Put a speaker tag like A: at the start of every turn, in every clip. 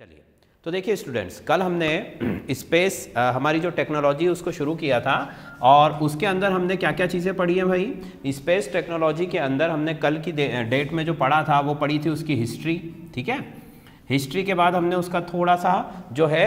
A: चलिए, तो देखिए स्टूडेंट्स, कल हमने स्पेस हमारी जो टेक्नोलॉजी उसको शुरू किया था और उसके अंदर हमने क्या क्या चीज़ें पढ़ी हैं भाई। स्पेस टेक्नोलॉजी के अंदर हमने कल की डेट में जो पढ़ा था वो पढ़ी थी उसकी हिस्ट्री। ठीक है, हिस्ट्री के बाद हमने उसका थोड़ा सा जो है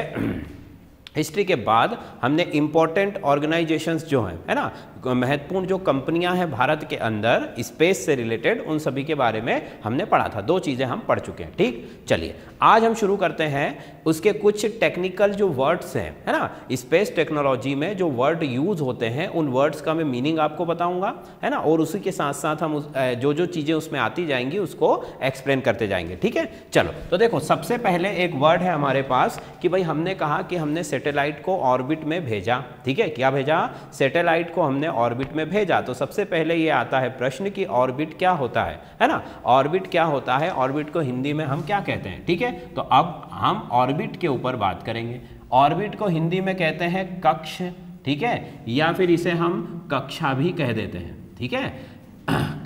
A: हिस्ट्री के बाद हमने इम्पोर्टेंट ऑर्गेनाइजेशंस जो हैं, है ना, महत्वपूर्ण जो कंपनियां हैं भारत के अंदर स्पेस से रिलेटेड, उन सभी के बारे में हमने पढ़ा था। दो चीज़ें हम पढ़ चुके हैं। ठीक, चलिए आज हम शुरू करते हैं उसके कुछ टेक्निकल जो वर्ड्स हैं, है ना, स्पेस टेक्नोलॉजी में जो वर्ड यूज होते हैं उन वर्ड्स का मैं मीनिंग आपको बताऊंगा, है ना, और उसी के साथ साथ हम जो जो चीज़ें उसमें आती जाएंगी उसको एक्सप्लेन करते जाएंगे। ठीक है, चलो तो देखो, सबसे पहले एक वर्ड है हमारे पास कि भाई हमने कहा कि हमने सैटेलाइट को ऑर्बिट में भेजा। ठीक है, क्या भेजा? सैटेलाइट को हमने ऑर्बिट में भेजा। तो सबसे पहले ये आता है प्रश्न कि ऑर्बिट क्या होता है ना, ऑर्बिट क्या होता है, ऑर्बिट को हिंदी में हम क्या कहते हैं। ठीक है, तो अब हम ऑर्बिट के ऊपर बात करेंगे। ऑर्बिट को हिंदी में कहते हैं कक्ष, ठीक है, या फिर इसे हम कक्षा भी कह देते हैं। ठीक है,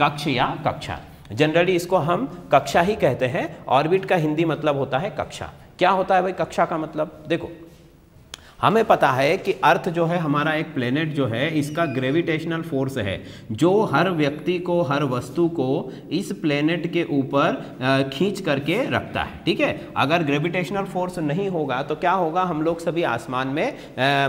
A: कक्ष या कक्षा, जनरली इसको हम कक्षा ही कहते हैं। ऑर्बिट का हिंदी मतलब होता है कक्षा। क्या होता है भाई कक्षा का मतलब? देखो, हमें पता है कि अर्थ जो है हमारा एक प्लेनेट जो है, इसका ग्रेविटेशनल फोर्स है जो हर व्यक्ति को, हर वस्तु को इस प्लेनेट के ऊपर खींच करके रखता है। ठीक है, अगर ग्रेविटेशनल फोर्स नहीं होगा तो क्या होगा, हम लोग सभी आसमान में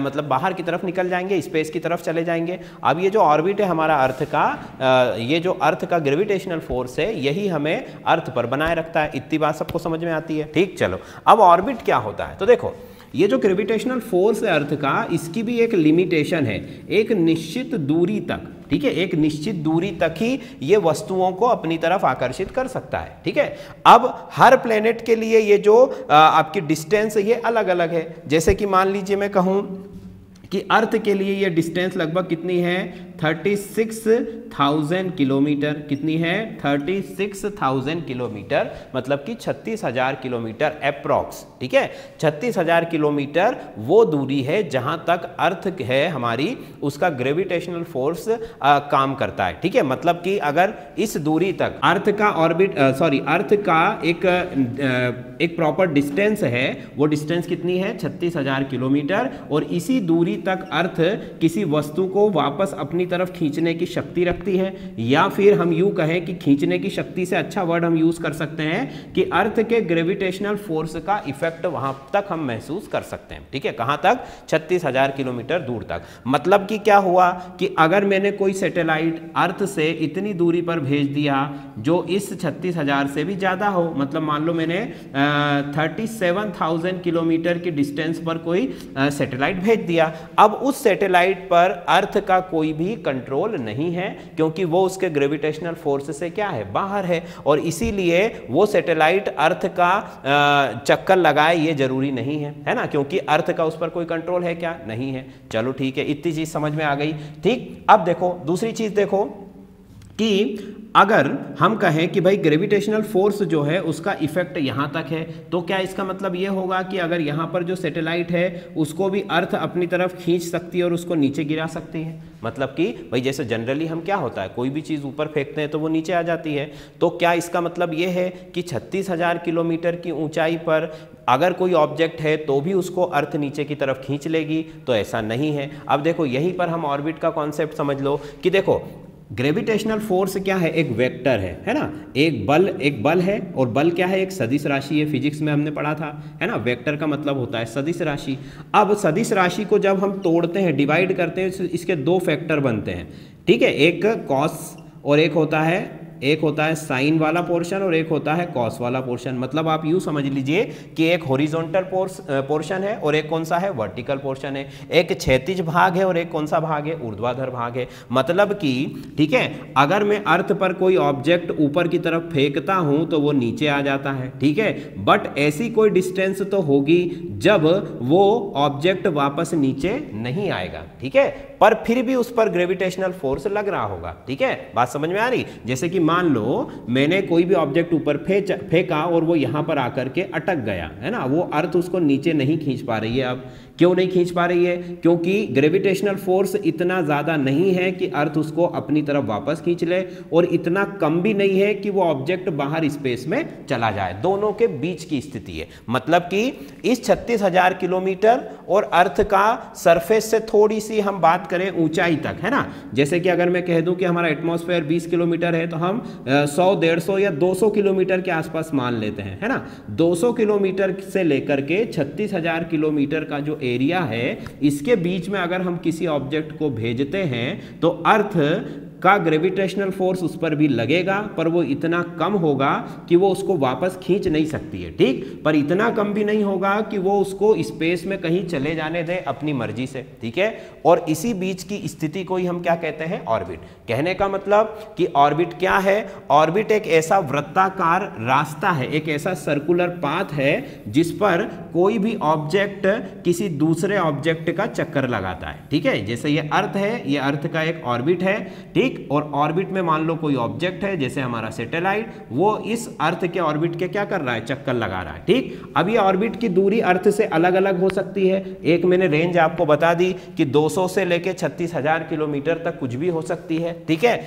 A: मतलब बाहर की तरफ निकल जाएंगे, स्पेस की तरफ चले जाएंगे। अब ये जो ऑर्बिट है हमारा अर्थ का, ये जो अर्थ का ग्रेविटेशनल फोर्स है यही हमें अर्थ पर बनाए रखता है। इतनी बात सबको समझ में आती है। ठीक, चलो अब ऑर्बिट क्या होता है। तो देखो, ये जो ग्रेविटेशनल फोर्स है अर्थ का, इसकी भी एक लिमिटेशन है, एक निश्चित दूरी तक। ठीक है, एक निश्चित दूरी तक ही ये वस्तुओं को अपनी तरफ आकर्षित कर सकता है। ठीक है, अब हर प्लेनेट के लिए ये जो आपकी डिस्टेंस है ये अलग अलग है। जैसे कि मान लीजिए मैं कहूँ कि अर्थ के लिए ये डिस्टेंस लगभग कितनी है, 36,000 किलोमीटर। कितनी है? 36,000 किलोमीटर, मतलब कि 36,000 किलोमीटर अप्रॉक्स। ठीक है, 36,000 किलोमीटर वो दूरी है जहां तक अर्थ है हमारी, उसका ग्रेविटेशनल फोर्स काम करता है। ठीक है, मतलब कि अगर इस दूरी तक अर्थ का ऑर्बिट अर्थ का एक प्रॉपर डिस्टेंस है, वो डिस्टेंस कितनी है? 36,000 किलोमीटर। और इसी दूरी तक अर्थ किसी वस्तु को वापस अपनी तरफ खींचने की शक्ति रखती है, या फिर हम यूं कहें कि खींचने की शक्ति से अच्छा वर्ड हम यूज कर सकते हैं कि अर्थ के ग्रेविटेशनल फोर्स का इफेक्ट वहां तक हम महसूस कर सकते हैं। ठीक है, कहां तक? 36,000 किलोमीटर दूर तक। मतलब कि क्या हुआ कि अगर मैंने कोई सैटेलाइट अर्थ से इतनी दूरी पर भेज दिया जो इस 36,000 से भी ज्यादा हो, मतलब मान लो मैंने 37,000 किलोमीटर की डिस्टेंस पर कोई सैटेलाइट भेज दिया। अब उस सैटेलाइट पर अर्थ का कोई भी कंट्रोल नहीं है, क्योंकि वो उसके ग्रेविटेशनल फोर्स से क्या है? बाहर है, और इसीलिए वो सैटेलाइट अर्थ का चक्कर लगाए ये जरूरी नहीं है ना, क्योंकि अर्थ का उस पर कोई कंट्रोल है क्या? नहीं है। चलो ठीक है, इतनी चीज समझ में आ गई। ठीक, अब देखो दूसरी चीज देखो कि अगर हम कहें कि भाई ग्रेविटेशनल फोर्स जो है उसका इफेक्ट यहाँ तक है, तो क्या इसका मतलब ये होगा कि अगर यहाँ पर जो सैटेलाइट है उसको भी अर्थ अपनी तरफ खींच सकती है और उसको नीचे गिरा सकती है? मतलब कि भाई जैसे जनरली हम क्या होता है, कोई भी चीज़ ऊपर फेंकते हैं तो वो नीचे आ जाती है। तो क्या इसका मतलब ये है कि 36,000 किलोमीटर की ऊंचाई पर अगर कोई ऑब्जेक्ट है तो भी उसको अर्थ नीचे की तरफ खींच लेगी? तो ऐसा नहीं है। अब देखो, यहीं पर हम ऑर्बिट का कॉन्सेप्ट समझ लो कि देखो, ग्रेविटेशनल फोर्स क्या है? एक वेक्टर है ना, एक बल है, और बल क्या है? एक सदिश राशि है। फिजिक्स में हमने पढ़ा था, है ना, वेक्टर का मतलब होता है सदिश राशि। अब सदिश राशि को जब हम तोड़ते हैं, डिवाइड करते हैं, तो इसके दो फैक्टर बनते हैं। ठीक है, एक कॉस और एक होता है साइन वाला पोर्शन और एक होता है कॉस वाला पोर्शन। मतलब आप यूं समझ लीजिए कि एक हॉरिजॉन्टल पोर्शन है और एक कौन सा है? वर्टिकल पोर्शन है। एक क्षैतिज भाग है और एक कौन सा भाग है? ऊर्ध्वाधर भाग है। मतलब कि ठीक है, अगर मैं अर्थ पर कोई ऑब्जेक्ट ऊपर की तरफ फेंकता हूं तो वो नीचे आ जाता है। ठीक है, बट ऐसी कोई डिस्टेंस तो होगी जब वो ऑब्जेक्ट वापस नीचे नहीं आएगा। ठीक है, पर फिर भी उस पर ग्रेविटेशनल फोर्स लग रहा होगा। ठीक है, बात समझ में आ रही? जैसे कि मान लो मैंने कोई भी ऑब्जेक्ट ऊपर फेंका और वो यहां पर आकर के अटक गया, है ना, वो अर्थ उसको नीचे नहीं खींच पा रही है। अब क्यों नहीं खींच पा रही है? क्योंकि ग्रेविटेशनल फोर्स इतना ज्यादा नहीं है कि अर्थ उसको अपनी तरफ वापस खींच ले, और इतना कम भी नहीं है कि वो ऑब्जेक्ट बाहर स्पेस में चला जाए। दोनों के बीच की स्थिति है। मतलब कि इस 36,000 किलोमीटर और अर्थ का सरफेस से थोड़ी सी हम बात करें ऊंचाई तक, है ना, जैसे कि अगर मैं कह दूं कि हमारा एटमॉस्फेयर 20 किलोमीटर है तो हम 100, 150 या 200 किलोमीटर के आसपास मान लेते हैं, है ना। 200 किलोमीटर से लेकर के 36,000 किलोमीटर का जो एरिया है, इसके बीच में अगर हम किसी ऑब्जेक्ट को भेजते हैं तो अर्थ का ग्रेविटेशनल फोर्स उस पर भी लगेगा, पर वो इतना कम होगा कि वो उसको वापस खींच नहीं सकती है। ठीक, पर इतना कम भी नहीं होगा कि वो उसको स्पेस में कहीं चले जाने दे अपनी मर्जी से। ठीक है, और इसी बीच की स्थिति को ही हम क्या कहते हैं? ऑर्बिट। कहने का मतलब कि ऑर्बिट क्या है? ऑर्बिट एक ऐसा वृत्ताकार रास्ता है, एक ऐसा सर्कुलर पाथ है जिस पर कोई भी ऑब्जेक्ट किसी दूसरे ऑब्जेक्ट का चक्कर लगाता है। ठीक है, जैसे ये अर्थ है, ये अर्थ का एक ऑर्बिट है। ठीक, और ऑर्बिट में मान लो कोई ऑब्जेक्ट है जैसे हमारा सैटेलाइट, वो इस अर्थ के ऑर्बिट के क्या कर रहा है? चक्कर लगा रहा है। ठीक, अब ये ऑर्बिट की दूरी अर्थ से अलग अलग हो सकती है। एक मैंने रेंज आपको बता दी कि 200 से लेके 36,000 किलोमीटर तक कुछ भी हो सकती है। ठीक है,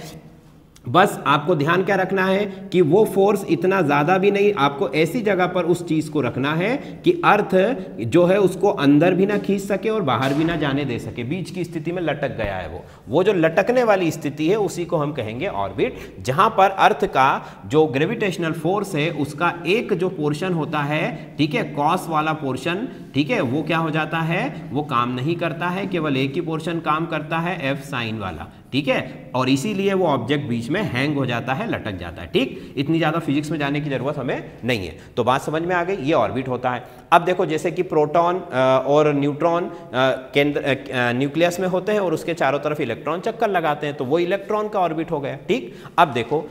A: बस आपको ध्यान क्या रखना है कि वो फोर्स इतना ज्यादा भी नहीं, आपको ऐसी जगह पर उस चीज को रखना है कि अर्थ जो है उसको अंदर भी ना खींच सके और बाहर भी ना जाने दे सके, बीच की स्थिति में लटक गया है। वो जो लटकने वाली स्थिति है उसी को हम कहेंगे ऑर्बिट, जहां पर अर्थ का जो ग्रेविटेशनल फोर्स है उसका एक जो पोर्शन होता है, ठीक है, कॉस वाला पोर्शन, ठीक है, वो क्या हो जाता है? वो काम नहीं करता है, केवल एक ही पोर्शन काम करता है, एफ साइन वाला। ठीक है, और इसीलिए वो ऑब्जेक्ट बीच में हैंग हो जाता है, लटक जाता है। ठीक, इतनी ज्यादा फिजिक्स में जाने की जरूरत हमें नहीं है। तो बात समझ में आ गई, ये ऑर्बिट होता है। अब देखो, जैसे कि प्रोटॉन और न्यूट्रॉन केंद्र न्यूक्लियस में होते हैं और उसके चारों तरफ इलेक्ट्रॉन चक्कर लगाते हैं, तो वो इलेक्ट्रॉन का ऑर्बिट हो गया। ठीक, अब देखो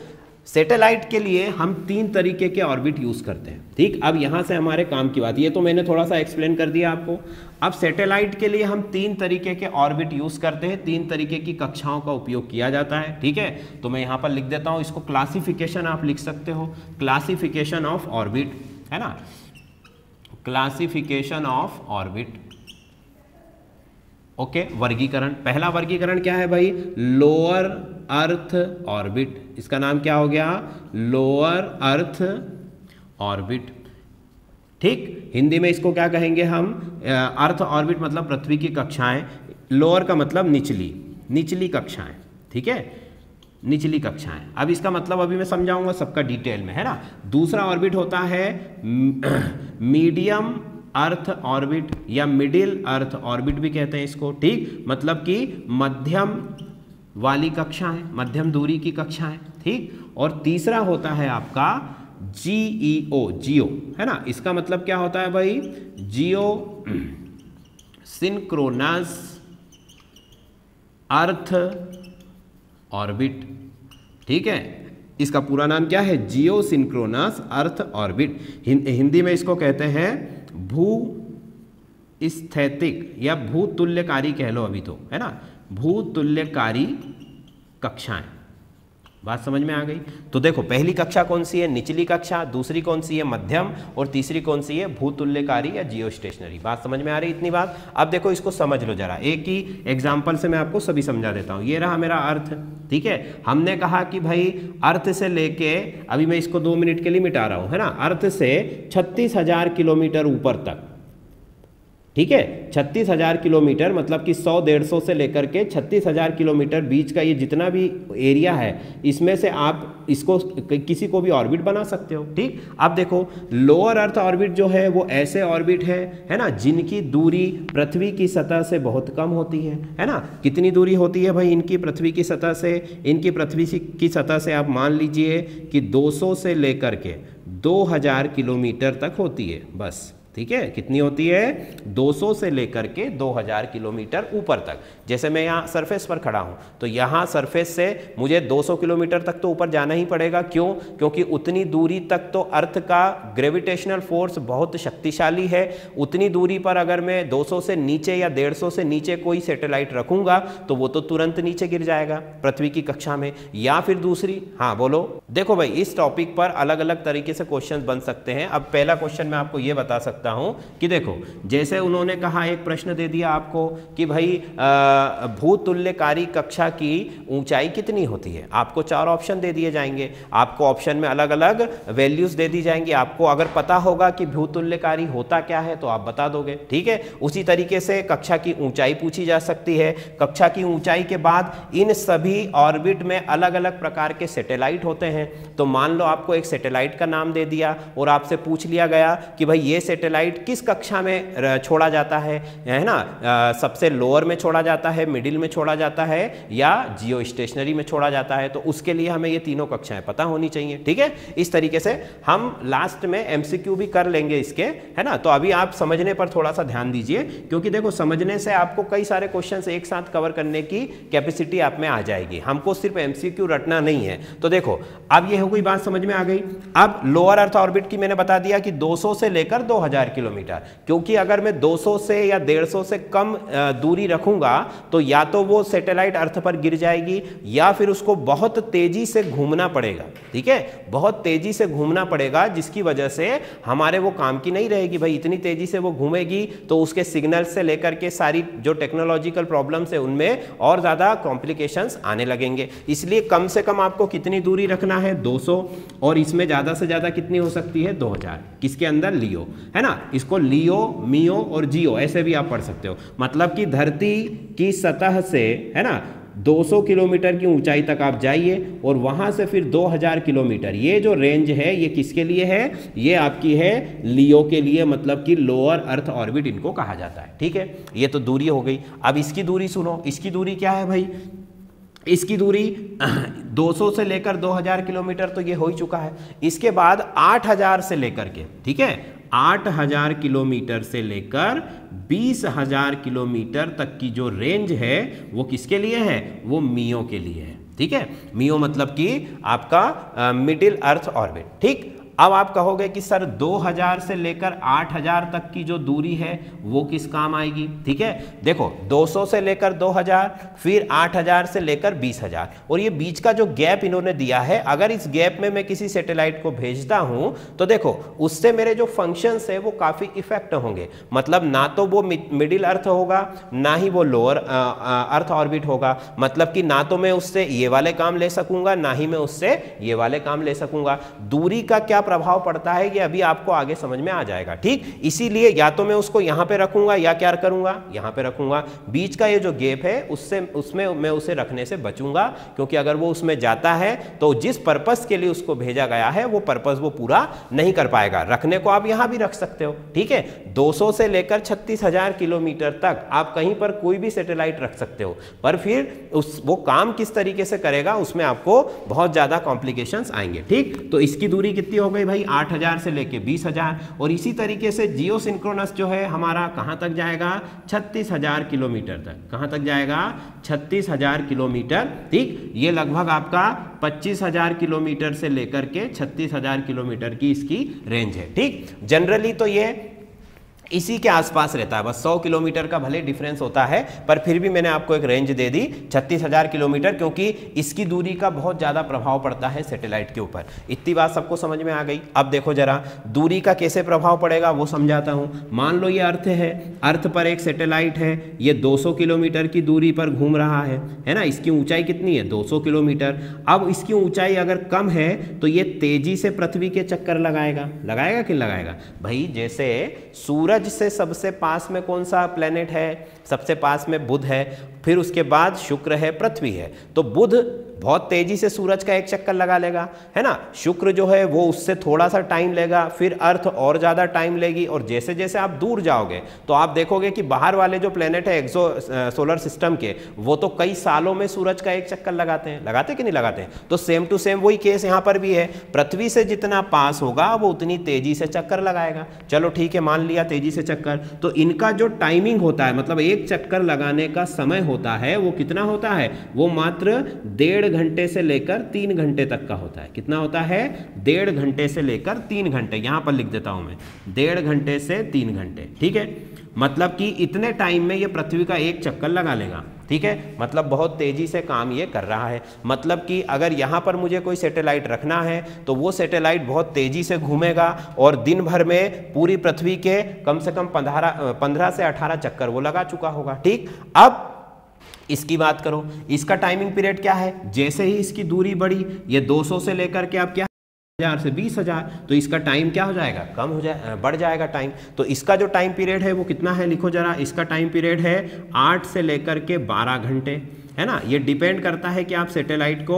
A: सैटेलाइट के लिए हम 3 तरीके के ऑर्बिट यूज करते हैं। ठीक, अब यहां से हमारे काम की बात, ये तो मैंने थोड़ा सा एक्सप्लेन कर दिया आपको। अब सैटेलाइट के लिए हम 3 तरीके के ऑर्बिट यूज करते हैं, 3 तरीके की कक्षाओं का उपयोग किया जाता है। ठीक है, तो मैं यहां पर लिख देता हूं, इसको क्लासिफिकेशन आप लिख सकते हो, क्लासिफिकेशन ऑफ ऑर्बिट, है ना, क्लासिफिकेशन ऑफ ऑर्बिट। ओके, वर्गीकरण। पहला वर्गीकरण क्या है भाई? Lower earth orbit. इसका नाम क्या हो गया? Lower earth orbit. ठीक, हिंदी में इसको क्या कहेंगे हम? अर्थ ऑर्बिट मतलब पृथ्वी की कक्षाएं, लोअर का मतलब निचली कक्षाएं। ठीक है, निचली कक्षाएं। अब इसका मतलब अभी मैं समझाऊंगा सबका डिटेल में, है ना। दूसरा ऑर्बिट होता है मीडियम अर्थ ऑर्बिट या मिडिल अर्थ ऑर्बिट भी कहते हैं इसको। ठीक, मतलब कि मध्यम वाली कक्षाएं, मध्यम दूरी की कक्षाएं। ठीक, और तीसरा होता है आपका जियो, है ना। इसका मतलब क्या होता है भाई? जियो सिंक्रोनस अर्थ ऑर्बिट। ठीक है, इसका पूरा नाम क्या है? जियो सिंक्रोनस अर्थ ऑर्बिट। हिंदी में इसको कहते हैं भू स्थैतिक या भूतुल्यकारी कह लो अभी तो, है ना, भूतुल्यकारी कक्षाएं। बात समझ में आ गई? तो देखो, पहली कक्षा कौन सी है? निचली कक्षा। दूसरी कौन सी है? मध्यम। और तीसरी कौन सी है? भूतुल्यकारी या जियो स्टेशनरी। बात समझ में आ रही इतनी बात? अब देखो, इसको समझ लो जरा, एक ही एग्जाम्पल से मैं आपको सभी समझा देता हूं। ये रहा मेरा अर्थ। ठीक है, हमने कहा कि भाई अर्थ से लेके, अभी मैं इसको 2 मिनट के लिए मिटा रहा हूं, है ना, अर्थ से 36,000 किलोमीटर ऊपर तक। ठीक है, 36,000 किलोमीटर मतलब कि 100, 150 से लेकर के 36,000 किलोमीटर बीच का ये जितना भी एरिया है, इसमें से आप इसको किसी को भी ऑर्बिट बना सकते हो। ठीक, अब देखो, लोअर अर्थ ऑर्बिट जो है वो ऐसे ऑर्बिट है ना, जिनकी दूरी पृथ्वी की सतह से बहुत कम होती है ना। कितनी दूरी होती है भाई इनकी पृथ्वी की सतह से? इनकी पृथ्वी की सतह से आप मान लीजिए कि 200 से लेकर के 2000 किलोमीटर तक होती है, बस। ठीक है, कितनी होती है? 200 से लेकर के 2000 किलोमीटर ऊपर तक। जैसे मैं यहाँ सरफेस पर खड़ा हूँ तो यहाँ सरफेस से मुझे 200 किलोमीटर तक तो ऊपर जाना ही पड़ेगा। क्यों? क्योंकि उतनी दूरी तक तो अर्थ का ग्रेविटेशनल फोर्स बहुत शक्तिशाली है। उतनी दूरी पर अगर मैं 200 से नीचे या 150 से नीचे कोई सैटेलाइट रखूंगा तो वो तो तुरंत नीचे गिर जाएगा पृथ्वी की कक्षा में। या फिर दूसरी, हाँ बोलो। देखो भाई, इस टॉपिक पर अलग अलग तरीके से क्वेश्चन बन सकते हैं। अब पहला क्वेश्चन मैं आपको ये बता सकता हूं कि देखो, जैसे उन्होंने कहा, एक प्रश्न दे दिया आपको कि भाई भूतुल्यकारी कक्षा की ऊंचाई कितनी होती है। आपको 4 ऑप्शन दे दिए जाएंगे, आपको ऑप्शन में अलग अलग वैल्यूज दे दी जाएंगी। आपको अगर पता होगा कि भूतुल्यकारी होता क्या है तो आप बता दोगे, ठीक है। उसी तरीके से कक्षा की ऊंचाई पूछी जा सकती है। कक्षा की ऊंचाई के बाद इन सभी ऑर्बिट में अलग अलग प्रकार के सैटेलाइट होते हैं। तो मान लो आपको एक सैटेलाइट का नाम दे दिया और आपसे पूछ लिया गया कि भाई ये सैटेलाइट किस कक्षा में छोड़ा जाता है ना, सबसे लोअर में छोड़ा जाता है, मिडिल में छोड़ा जाता है या जियो स्टेशनरी में छोड़ा जाता है। तो उसके लिए हमें ये तीनों कक्षाएं पता होनी चाहिए, ठीक है। इस तरीके से हम लास्ट में एमसीक्यू भी कर लेंगे इसके, है ना। तो अभी आप समझने पर थोड़ा सा ध्यान दीजिए, क्योंकि देखो समझने से आपको कई सारे क्वेश्चंस एक साथ कवर करने की कैपेसिटी आप में आ जाएगी। हमको सिर्फ एमसीक्यू रटना नहीं है। तो देखो, अब ये हो गई बात, समझ में आ गई। अब लोअर अर्थ ऑर्बिट की मैंने बता दिया कि 200 से लेकर 2000 किलोमीटर, क्योंकि अगर मैं 200 से या 150 से कम दूरी रखूंगा तो या तो वो सैटेलाइट अर्थ पर गिर जाएगी या फिर उसको बहुत तेजी से घूमना पड़ेगा, ठीक है। बहुत तेजी से घूमना पड़ेगा, जिसकी वजह से हमारे वो काम की नहीं रहेगी। भाई इतनी तेजी से वो घूमेगी तो उसके सिग्नल से लेकर के सारी जो टेक्नोलॉजिकल प्रॉब्लम्स है उनमें और ज्यादा कॉम्प्लिकेशंस आने लगेंगे। इसलिए कम से कम आपको कितनी दूरी रखना है? 200, और इसमें ज्यादा से ज्यादा कितनी हो सकती है? 2000। किसके अंदर? लियो, है ना। इसको लियो, मियो और जियो ऐसे भी आप पढ़ सकते हो। मतलब कि धरती की सतह से, है ना, 200 किलोमीटर की ऊंचाई तक आप जाइए और वहां से फिर 2000 किलोमीटर, ये जो रेंज है ये किसके लिए है? ये आपकी है लियो के लिए, मतलब कि लोअर अर्थ ऑर्बिट इनको कहा जाता है, ठीक है। ये तो दूरी हो गई। अब इसकी दूरी सुनो, इसकी दूरी क्या है भाई? इसकी दूरी 200 से लेकर 2000 किलोमीटर तो ये हो ही चुका है। इसके बाद 8000 से लेकर के, ठीक है, 8000 किलोमीटर से लेकर 20000 किलोमीटर तक की जो रेंज है वो किसके लिए है? वो मियो के लिए है, ठीक है। मियो मतलब कि आपका मिडिल अर्थ ऑर्बिट, ठीक। अब आप कहोगे कि सर 2000 से लेकर 8000 तक की जो दूरी है वो किस काम आएगी, ठीक है। देखो 200 से लेकर 2000, फिर 8000 से लेकर 20000, और ये बीच का जो गैप इन्होंने दिया है, अगर इस गैप में मैं किसी सैटेलाइट को भेजता हूं तो देखो उससे मेरे जो फंक्शंस है वो काफी इफेक्ट होंगे। मतलब ना तो वो मिडिल अर्थ होगा, ना ही वो लोअर अर्थ ऑर्बिट होगा। मतलब कि ना तो मैं उससे ये वाले काम ले सकूंगा, ना ही मैं उससे ये वाले काम ले सकूंगा। दूरी का क्या प्रभाव पड़ता है ये अभी आपको आगे समझ में आ जाएगा, ठीक। इसीलिए या तो मैं उसको यहां पे रखूंगा या क्या करूंगा? यहां पे रखूंगा। बीच का ये जो गैप है उसमें मैं उसे रखने से बचूंगा, क्योंकि अगर वो उसमें जाता है तो जिस पर्पस के लिए उसको भेजा गया है वो पर्पस वो पूरा नहीं कर पाएगा। रखने को आप यहां भी रख सकते हो, ठीक है। 200 से लेकर 36000 किलोमीटर तक आप कहीं पर कोई भी सैटेलाइट रख सकते हो, पर फिर वो काम किस तरीके से करेगा उसमें आपको बहुत ज्यादा कॉम्प्लिकेशंस आएंगे, ठीक। तो इसकी दूरी कितनी हो गई भाई? 8000 से लेके 20000। और इसी तरीके से जियो सिंक्रोनस जो है हमारा कहां तक जाएगा? 36000 किलोमीटर तक। कहां तक जाएगा? 36000 किलोमीटर, ठीक। ये लगभग आपका 25000 किलोमीटर से लेकर के 36000 किलोमीटर की इसकी रेंज है, ठीक। जनरली तो ये इसी के आसपास रहता है, बस 100 किलोमीटर का भले डिफरेंस होता है, पर फिर भी मैंने आपको एक रेंज दे दी 36000 किलोमीटर, क्योंकि इसकी दूरी का बहुत ज्यादा प्रभाव पड़ता है सैटेलाइट के ऊपर। इतनी बात सबको समझ में आ गई। अब देखो जरा दूरी का कैसे प्रभाव पड़ेगा वो समझाता हूं। मान लो ये अर्थ है, अर्थ पर एक सैटेलाइट है, ये 200 किलोमीटर की दूरी पर घूम रहा है ना। इसकी ऊंचाई कितनी है? 200 किलोमीटर। अब इसकी ऊंचाई अगर कम है तो ये तेजी से पृथ्वी के चक्कर लगाएगा कि लगाएगा? भाई जैसे सूरज से सबसे पास में कौन सा प्लेनेट है? सबसे पास में बुध है, फिर उसके बाद शुक्र है, पृथ्वी है। तो बुध बहुत तेजी से सूरज का एक चक्कर लगा लेगा, है ना। शुक्र जो है वो उससे थोड़ा सा टाइम लेगा, फिर अर्थ और ज़्यादा टाइम लेगी, और जैसे जैसे आप दूर जाओगे तो आप देखोगे कि बाहर वाले जो प्लेनेट है सोलर सिस्टम के, वो तो कई सालों में सूरज का एक चक्कर लगाते हैं, लगाते कि नहीं लगाते हैं। तो सेम टू सेम वही केस यहाँ पर भी है, पृथ्वी से जितना पास होगा वो उतनी तेजी से चक्कर लगाएगा। चलो ठीक है, मान लिया तेजी से चक्कर, तो इनका जो टाइमिंग होता है, मतलब एक चक्कर लगाने का समय होता है, वो कितना होता है, वो मात्र 1.5 घंटे से लेकर 3 घंटे तक का होता है। कितना होता है, 1.5 घंटे से लेकर 3 घंटे, यहां पर लिख देता हूं मैं, 1.5 घंटे से 3 घंटे, ठीक है। मतलब कि इतने टाइम में ये पृथ्वी का एक चक्कर लगा लेगा, ठीक है। मतलब बहुत तेजी से काम ये कर रहा है। मतलब कि अगर यहाँ पर मुझे कोई सैटेलाइट रखना है तो वो सैटेलाइट बहुत तेजी से घूमेगा और दिन भर में पूरी पृथ्वी के कम से कम 15 से 18 चक्कर वो लगा चुका होगा, ठीक। अब इसकी बात करो, इसका टाइमिंग पीरियड क्या है, जैसे ही इसकी दूरी बढ़ी, ये 200 से लेकर के अब क्या 1000 से 20,000, तो इसका टाइम क्या हो जाएगा, कम हो जाए, बढ़ जाएगा टाइम। तो इसका जो टाइम पीरियड है वो कितना है, लिखो जरा, इसका टाइम पीरियड है 8 से लेकर के 12 घंटे, है ना। ये डिपेंड करता है कि आप सैटेलाइट को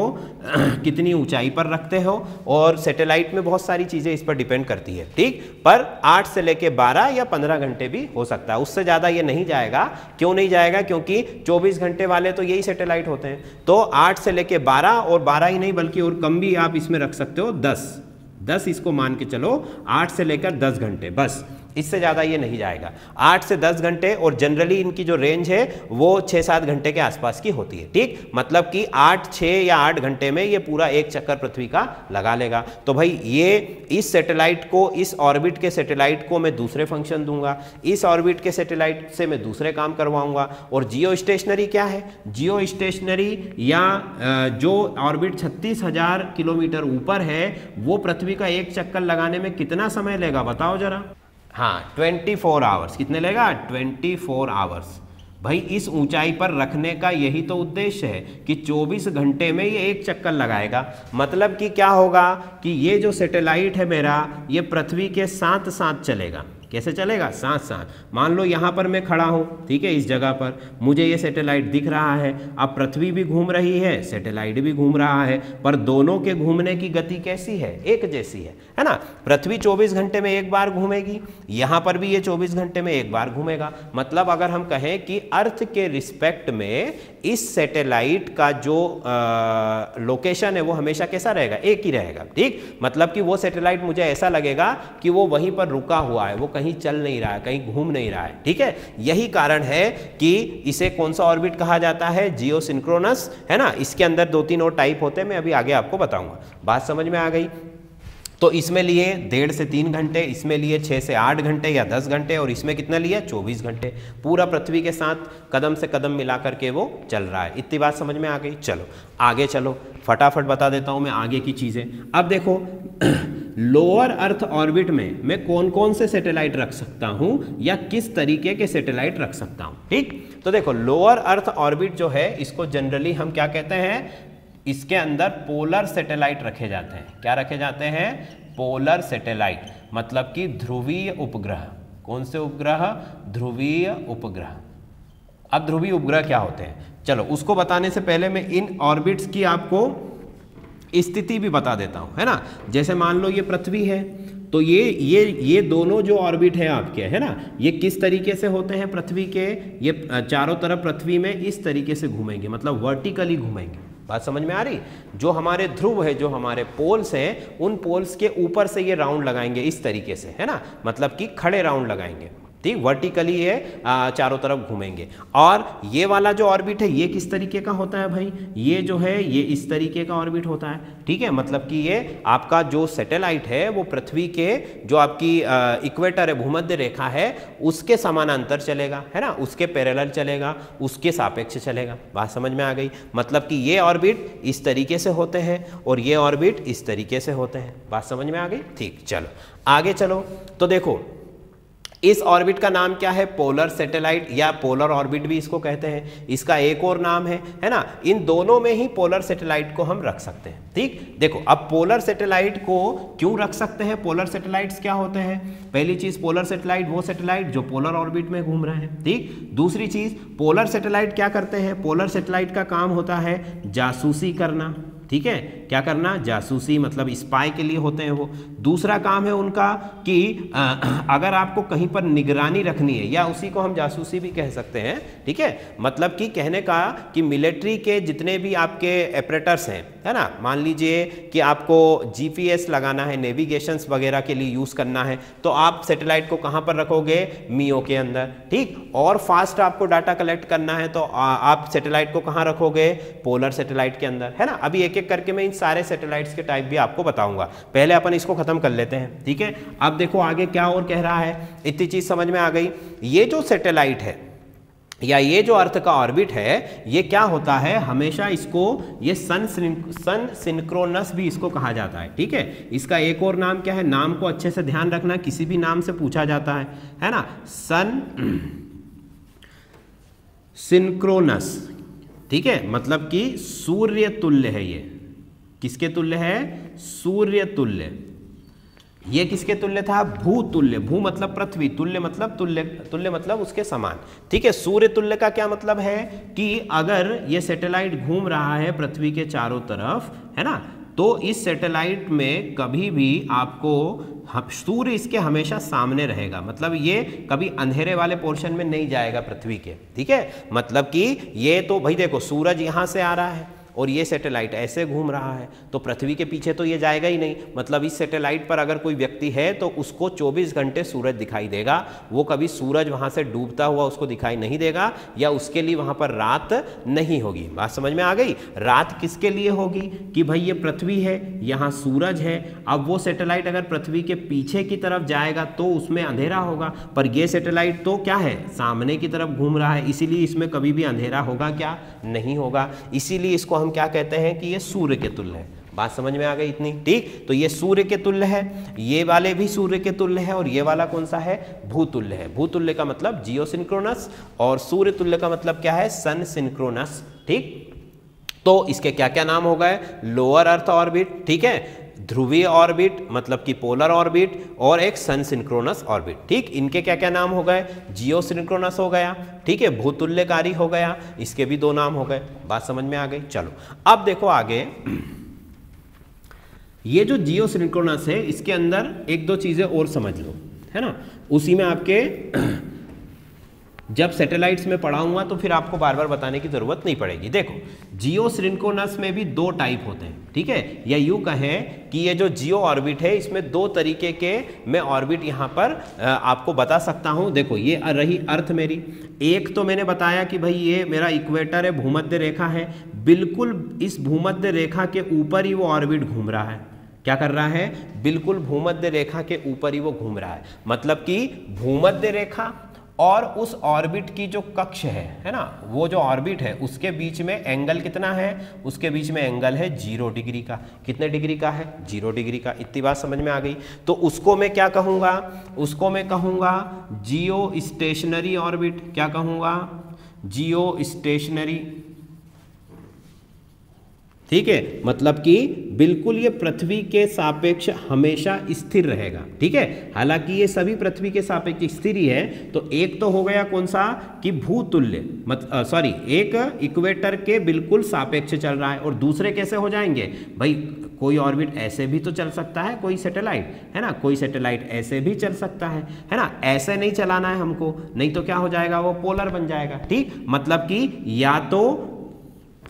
A: कितनी ऊंचाई पर रखते हो, और सैटेलाइट में बहुत सारी चीज़ें इस पर डिपेंड करती है, ठीक। पर 8 से लेके 12 या 15 घंटे भी हो सकता है, उससे ज़्यादा ये नहीं जाएगा। क्यों नहीं जाएगा, क्योंकि 24 घंटे वाले तो यही सैटेलाइट होते हैं। तो 8 से लेके 12, और 12 ही नहीं बल्कि और कम भी आप इसमें रख सकते हो, 10 इसको मान के चलो, 8 से लेकर 10 घंटे, बस इससे ज़्यादा ये नहीं जाएगा, 8 से 10 घंटे। और जनरली इनकी जो रेंज है वो 6-7 घंटे के आसपास की होती है, ठीक। मतलब कि 6 या 8 घंटे में ये पूरा एक चक्कर पृथ्वी का लगा लेगा। तो भाई ये इस सैटेलाइट को, इस ऑर्बिट के सैटेलाइट को मैं दूसरे फंक्शन दूंगा, इस ऑर्बिट के सैटेलाइट से मैं दूसरे काम करवाऊंगा। और जियो स्टेशनरी क्या है, जियो स्टेशनरी या जो ऑर्बिट 36,000 किलोमीटर ऊपर है, वो पृथ्वी का एक चक्कर लगाने में कितना समय लेगा बताओ जरा। हाँ, 24 आवर्स। कितने लेगा, 24 आवर्स। भाई इस ऊंचाई पर रखने का यही तो उद्देश्य है कि 24 घंटे में ये एक चक्कर लगाएगा। मतलब कि क्या होगा कि ये जो सैटेलाइट है मेरा, ये पृथ्वी के साथ साथ चलेगा। कैसे चलेगा, साथ साथ। मान लो यहाँ पर मैं खड़ा हूँ, ठीक है, इस जगह पर मुझे ये सैटेलाइट दिख रहा है। अब पृथ्वी भी घूम रही है, सैटेलाइट भी घूम रहा है, पर दोनों के घूमने की गति कैसी है, एक जैसी है ना। पृथ्वी 24 घंटे में एक बार घूमेगी, यहाँ पर भी ये 24 घंटे में एक बार घूमेगा। मतलब अगर हम कहें कि अर्थ के रिस्पेक्ट में इस सैटेलाइट का जो लोकेशन है वो हमेशा कैसा रहेगा, एक ही रहेगा, ठीक। मतलब कि वो सैटेलाइट मुझे ऐसा लगेगा कि वो वहीं पर रुका हुआ है, वो कहीं चल नहीं रहा है, कहीं घूम नहीं रहा है, ठीक है। यही कारण है कि इसे कौन सा ऑर्बिट कहा जाता है, जियोसिंक्रोनस, है ना। इसके अंदर 2-3 और टाइप होते हैं, मैं अभी आगे आपको बताऊंगा। बात समझ में आ गई। तो इसमें लिए 1.5 से 3 घंटे, इसमें लिए 6 से 8 घंटे या 10 घंटे, और इसमें कितना लिया, 24 घंटे। पूरा पृथ्वी के साथ कदम से कदम मिला करके वो चल रहा है। इतनी बात समझ में आ गई। चलो आगे चलो, फटाफट बता देता हूं मैं आगे की चीज़ें। अब देखो लोअर अर्थ ऑर्बिट में मैं कौन कौन से सैटेलाइट रख सकता हूं या किस तरीके के सैटेलाइट रख सकता हूं, ठीक। तो देखो लोअर अर्थ ऑर्बिट जो है, इसको जनरली हम क्या कहते हैं, इसके अंदर पोलर सैटेलाइट रखे जाते हैं। क्या रखे जाते हैं, पोलर सैटेलाइट, मतलब कि ध्रुवीय उपग्रह। कौन से उपग्रह, ध्रुवीय उपग्रह। अब ध्रुवीय उपग्रह क्या होते हैं, चलो उसको बताने से पहले मैं इन ऑर्बिट्स की आपको स्थिति भी बता देता हूं, है ना। जैसे मान लो ये पृथ्वी है, तो ये दोनों जो ऑर्बिट है आपके, है ना, ये किस तरीके से होते हैं पृथ्वी के, ये चारों तरफ पृथ्वी में इस तरीके से घूमेंगे, मतलब वर्टिकली घूमेंगे। बात समझ में आ रही। जो हमारे ध्रुव है, जो हमारे पोल्स हैं, उन पोल्स के ऊपर से ये राउंड लगाएंगे इस तरीके से, है ना, मतलब कि खड़े राउंड लगाएंगे, ठीक। वर्टिकली ये चारों तरफ घूमेंगे। और ये वाला जो ऑर्बिट है ये किस तरीके का होता है भाई, ये जो है ये इस तरीके का ऑर्बिट होता है, ठीक है। मतलब कि ये आपका जो सैटेलाइट है वो पृथ्वी के जो आपकी इक्वेटर है, भूमध्य रेखा है, उसके समानांतर चलेगा, है ना, उसके पैरेलल चलेगा, उसके सापेक्ष चलेगा। बात समझ में आ गई। मतलब कि ये ऑर्बिट इस तरीके से होते हैं और ये ऑर्बिट इस तरीके से होते हैं। बात समझ में आ गई, ठीक। चलो आगे चलो। तो देखो इस ऑर्बिट का नाम क्या है? पोलर सैटेलाइट या पोलर ऑर्बिट भी इसको कहते हैं। इसका एक और नाम है ना। इन दोनों में ही पोलर सैटेलाइट को हम रख सकते हैं। ठीक, देखो अब पोलर सैटेलाइट को क्यों रख सकते हैं? पोलर सैटेलाइट्स क्या होते हैं? पहली चीज, पोलर सैटेलाइट वो सैटेलाइट जो पोलर ऑर्बिट में घूम रहे हैं। ठीक, दूसरी चीज, पोलर सैटेलाइट क्या करते हैं? पोलर सैटेलाइट का काम होता है जासूसी करना। ठीक है, क्या करना? जासूसी, मतलब स्पाई के लिए होते हैं वो। दूसरा काम है उनका कि अगर आपको कहीं पर निगरानी रखनी है, या उसी को हम जासूसी भी कह सकते हैं। ठीक है, मतलब कि कहने का कि मिलिट्री के जितने भी आपके ऑपरेटर्स हैं, है ना, मान लीजिए कि आपको जीपीएस लगाना है, नेविगेशंस वगैरह के लिए यूज़ करना है, तो आप सैटेलाइट को कहाँ पर रखोगे? मियो के अंदर। ठीक, और फास्ट आपको डाटा कलेक्ट करना है तो आप सैटेलाइट को कहाँ रखोगे? पोलर सैटेलाइट के अंदर, है ना। अभी एक एक करके मैं इन सारे सैटेलाइट्स के टाइप भी आपको बताऊंगा। पहले अपन इसको खत्म कर लेते हैं। ठीक है, अब देखो आगे क्या और कह रहा है। इतनी चीज समझ में आ गई। ये जो सैटेलाइट है या ये जो अर्थ का ऑर्बिट है, ये क्या होता है? हमेशा इसको ये सन सिंक्रोनस भी इसको कहा जाता है। ठीक है, इसका एक और नाम क्या है? नाम को अच्छे से ध्यान रखना, किसी भी नाम से पूछा जाता है ना। सन सिंक्रोनस। ठीक है, मतलब कि सूर्य तुल्य है। ये किसके तुल्य है? सूर्य तुल्य। ये किसके तुल्य था? भू तुल्य। भू मतलब पृथ्वी, तुल्य मतलब तुल्य, तुल्य मतलब उसके समान। ठीक है, सूर्य तुल्य का क्या मतलब है? कि अगर ये सैटेलाइट घूम रहा है पृथ्वी के चारों तरफ, है ना, तो इस सैटेलाइट में कभी भी आपको सूर्य इसके हमेशा सामने रहेगा। मतलब ये कभी अंधेरे वाले पोर्शन में नहीं जाएगा पृथ्वी के। ठीक है, मतलब कि ये तो भाई देखो, सूरज यहाँ से आ रहा है और ये सैटेलाइट ऐसे घूम रहा है, तो पृथ्वी के पीछे तो ये जाएगा ही नहीं। मतलब इस सैटेलाइट पर अगर कोई व्यक्ति है तो उसको 24 घंटे सूरज दिखाई देगा। वो कभी सूरज वहाँ से डूबता हुआ उसको दिखाई नहीं देगा, या उसके लिए वहाँ पर रात नहीं होगी। बात समझ में आ गई? रात किसके लिए होगी? कि भाई ये पृथ्वी है, यहाँ सूरज है। अब वो सैटेलाइट अगर पृथ्वी के पीछे की तरफ जाएगा तो उसमें अंधेरा होगा, पर ये सैटेलाइट तो क्या है? सामने की तरफ घूम रहा है, इसीलिए इसमें कभी भी अंधेरा होगा क्या? नहीं होगा। इसीलिए इसको हम क्या कहते हैं? कि ये सूर्य के तुल्य है। बात समझ में आ गई इतनी? ठीक, तो ये सूर्य के तुल्य है, ये वाले भी सूर्य के तुल्य है, और ये वाला कौन सा है? भूतुल्य है। भूतुल्य का मतलब जियोसिंक्रोनस, और सूर्य तुल्य का मतलब क्या है? सन सिंक्रोनस। ठीक, तो इसके क्या क्या नाम हो गए? लोअर अर्थ ऑर्बिट, ठीक है, ध्रुवीय ऑर्बिट मतलब कि पोलर ऑर्बिट, और एक सन सिंक्रोनस ऑर्बिट। ठीक, इनके क्या क्या नाम हो गए? जियो सिंक्रोनस हो गया, ठीक है, भूतुल्यकारी हो गया, इसके भी दो नाम हो गए। बात समझ में आ गई? चलो अब देखो आगे, ये जो जियो सिंक्रोनस है इसके अंदर एक दो चीजें और समझ लो, है ना। उसी में आपके जब सैटेलाइट्स में पढ़ाऊंगा तो फिर आपको बार बार बताने की जरूरत नहीं पड़ेगी। देखो, जियो सिंक्रोनस में भी दो टाइप होते हैं। ठीक है, या यूं कहें कि ये जो जियो ऑर्बिट है इसमें दो तरीके के मैं ऑर्बिट यहाँ पर आपको बता सकता हूँ। देखो, ये रही अर्थ मेरी। एक तो मैंने बताया कि भाई ये मेरा इक्वेटर है, भूमध्य रेखा है, बिल्कुल इस भूमध्य रेखा के ऊपर ही वो ऑर्बिट घूम रहा है। क्या कर रहा है? बिल्कुल भूमध्य रेखा के ऊपर ही वो घूम रहा है। मतलब कि भूमध्य रेखा और उस ऑर्बिट की जो कक्ष है ना, वो जो ऑर्बिट है उसके बीच में एंगल कितना है? उसके बीच में एंगल है 0 डिग्री का। कितने डिग्री का है? 0 डिग्री का। इतनी बात समझ में आ गई? तो उसको मैं क्या कहूँगा? उसको मैं कहूँगा जियो स्टेशनरी ऑर्बिट। क्या कहूँगा? जियो स्टेशनरी। ठीक है, मतलब कि बिल्कुल ये पृथ्वी के सापेक्ष हमेशा स्थिर रहेगा। ठीक है, हालांकि ये सभी पृथ्वी के सापेक्ष स्थिर ही है। तो एक तो हो गया कौन सा? कि भूतुल्य, सॉरी, एक इक्वेटर के बिल्कुल सापेक्ष चल रहा है, और दूसरे कैसे हो जाएंगे भाई? कोई ऑर्बिट ऐसे भी तो चल सकता है, कोई सैटेलाइट, है ना, कोई सैटेलाइट ऐसे भी चल सकता है ना। ऐसे नहीं चलाना है हमको, नहीं तो क्या हो जाएगा? वो पोलर बन जाएगा। ठीक, मतलब कि या तो